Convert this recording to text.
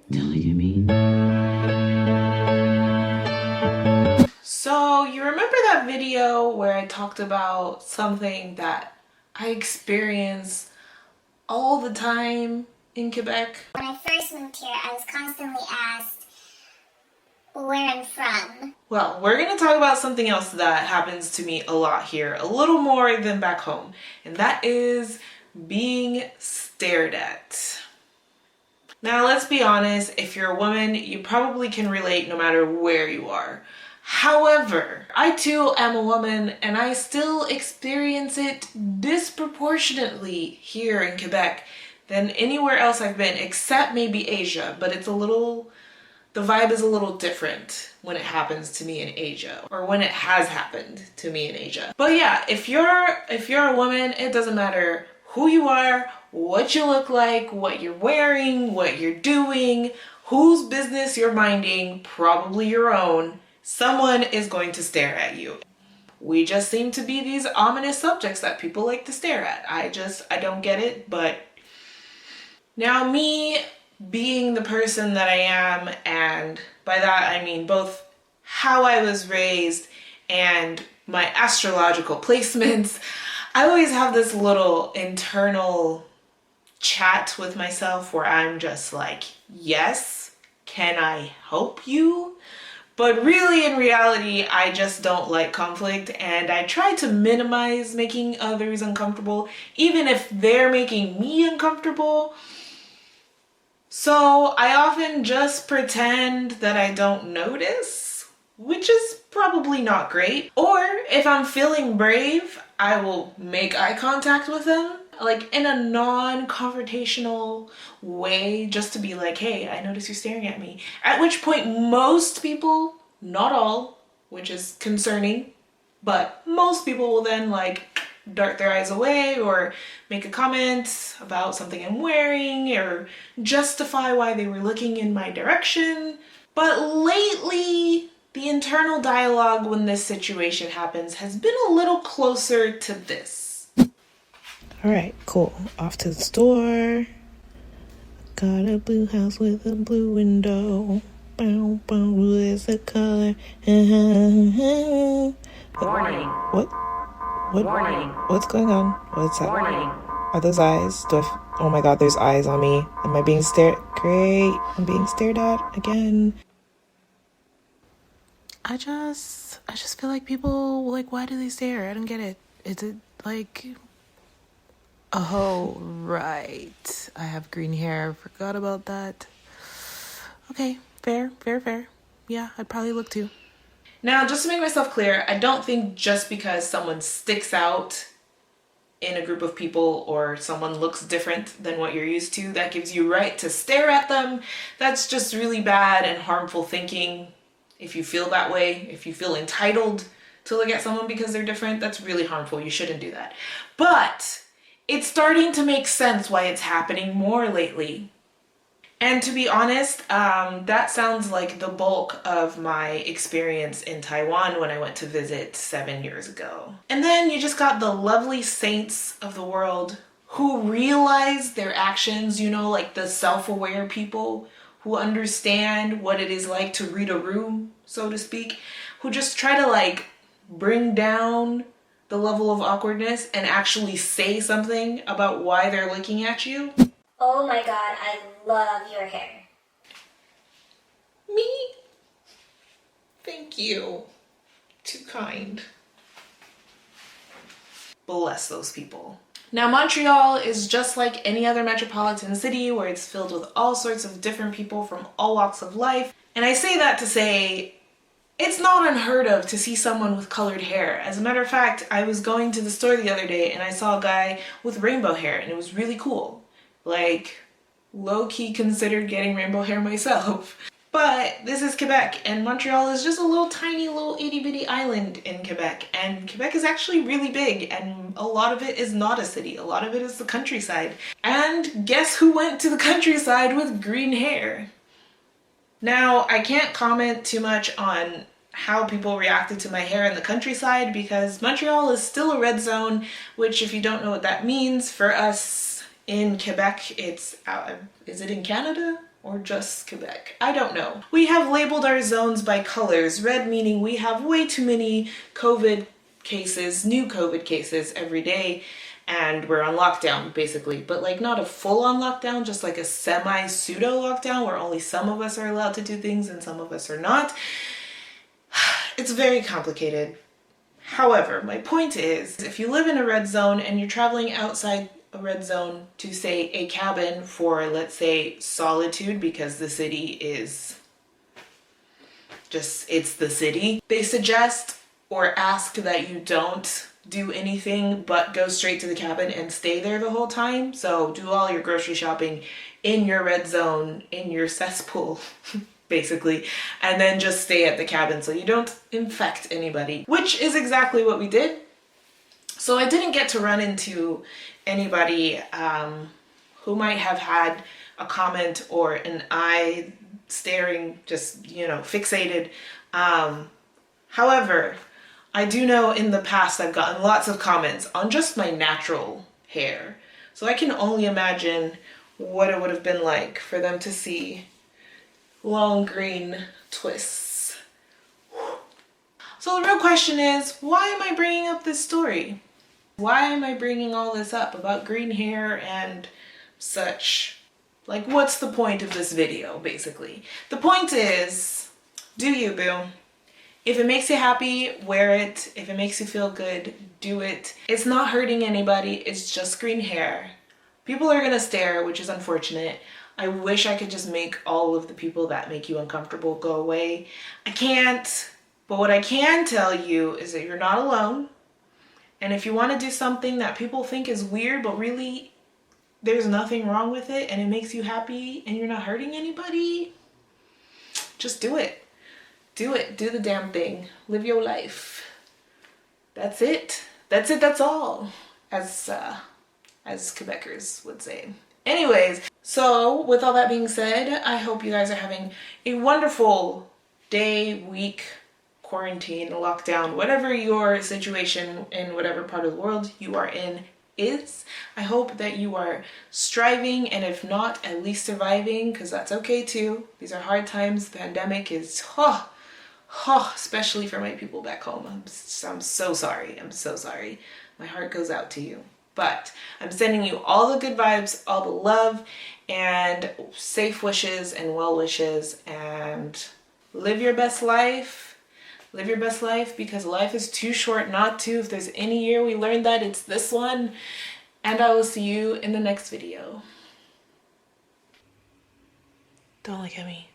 So you remember that video where I talked about something that I experience all the time in Quebec? When I first moved here, I was constantly asked where I'm from. Well, we're going to talk about something else that happens to me a lot here, a little more than back home, and that is being stared at. Now, let's be honest, if you're a woman, you probably can relate no matter where you are. However, I too am a woman and I still experience it disproportionately here in Quebec than anywhere else I've been, except maybe Asia, but the vibe is a little different when it happens to me in Asia, or when it has happened to me in Asia. But yeah, if you're a woman, it doesn't matter who you are, what you look like, what you're wearing, what you're doing, whose business you're minding, probably your own, someone is going to stare at you. We just seem to be these ominous subjects that people like to stare at. I don't get it, but now me being the person that I am, and by that I mean both how I was raised and my astrological placements, I always have this little internal chat with myself where I'm just like, yes, can I help you? But really, in reality, I just don't like conflict, and I try to minimize making others uncomfortable, even if they're making me uncomfortable. So I often just pretend that I don't notice, which is probably not great. Or if I'm feeling brave, I will make eye contact with them, like in a non-confrontational way, just to be like, hey, I notice you're staring at me. At which point most people, not all, which is concerning, but most people will then like dart their eyes away or make a comment about something I'm wearing or justify why they were looking in my direction. But lately, the internal dialogue when this situation happens has been a little closer to this. All right, cool. Off to the store. Got a blue house with a blue window. Bow, bow, blue is the color. Warning. What? Warning. What's going on? What's that? Warning. Are those eyes? Oh my god, there's eyes on me. Am I being stared? Great. I'm being stared at again. I just feel like people, like, why do they stare? I don't get it. Is it like, oh, right, I have green hair. Forgot about that. Okay, fair. Yeah, I'd probably look too. Now, just to make myself clear, I don't think just because someone sticks out in a group of people or someone looks different than what you're used to, that gives you right to stare at them. That's just really bad and harmful thinking. If you feel that way, if you feel entitled to look at someone because they're different, that's really harmful. You shouldn't do that. But it's starting to make sense why it's happening more lately. And to be honest, that sounds like the bulk of my experience in Taiwan when I went to visit 7 years ago. And then you just got the lovely saints of the world who realize their actions, you know, like the self-aware people who understand what it is like to read a room, so to speak, who just try to like bring down the level of awkwardness and actually say something about why they're looking at you. Oh my god, I love your hair. Me? Thank you. Too kind. Bless those people. Now, Montreal is just like any other metropolitan city where it's filled with all sorts of different people from all walks of life. And I say that to say it's not unheard of to see someone with colored hair. As a matter of fact, I was going to the store the other day and I saw a guy with rainbow hair and it was really cool. Like, low-key considered getting rainbow hair myself. But this is Quebec, and Montreal is just a little tiny little itty-bitty island in Quebec. And Quebec is actually really big, and a lot of it is not a city. A lot of it is the countryside. And guess who went to the countryside with green hair? Now, I can't comment too much on how people reacted to my hair in the countryside because Montreal is still a red zone, which if you don't know what that means, for us In Quebec, it's is it in Canada or just Quebec? I don't know. We have labeled our zones by colors. Red meaning we have way too many COVID cases, new COVID cases every day, and we're on lockdown basically, but like not a full-on lockdown, just like a semi-pseudo lockdown where only some of us are allowed to do things and some of us are not. It's very complicated. However, my point is, if you live in a red zone and you're traveling outside a red zone to, say, a cabin for, let's say, solitude, because the city is just, it's the city, they suggest or ask that you don't do anything but go straight to the cabin and stay there the whole time. So do all your grocery shopping in your red zone, in your cesspool, basically, and then just stay at the cabin so you don't infect anybody, which is exactly what we did. So I didn't get to run into anybody who might have had a comment or an eye staring, just, you know, fixated. However, I do know in the past I've gotten lots of comments on just my natural hair. So I can only imagine what it would have been like for them to see long green twists. So the real question is, why am I bringing up this story? Why am I bringing all this up about green hair and such? Like, what's the point of this video, basically? The point is, do you, boo? If it makes you happy, wear it. If it makes you feel good, do it. It's not hurting anybody, it's just green hair. People are gonna stare, which is unfortunate. I wish I could just make all of the people that make you uncomfortable go away. I can't, but what I can tell you is that you're not alone. And if you want to do something that people think is weird, but really there's nothing wrong with it and it makes you happy and you're not hurting anybody, just do it. Do it. Do the damn thing. Live your life. That's it. That's it. That's all. As Quebecers would say. Anyways, so with all that being said, I hope you guys are having a wonderful day, week, quarantine, lockdown, whatever your situation in whatever part of the world you are in is. I hope that you are striving, and if not, at least surviving, because that's okay too. These are hard times. The pandemic is, especially for my people back home. I'm so sorry. I'm so sorry. My heart goes out to you. But I'm sending you all the good vibes, all the love, and safe wishes and well wishes, and live your best life. Live your best life, because life is too short not to. If there's any year we learned that, it's this one. And I will see you in the next video. Don't look at me.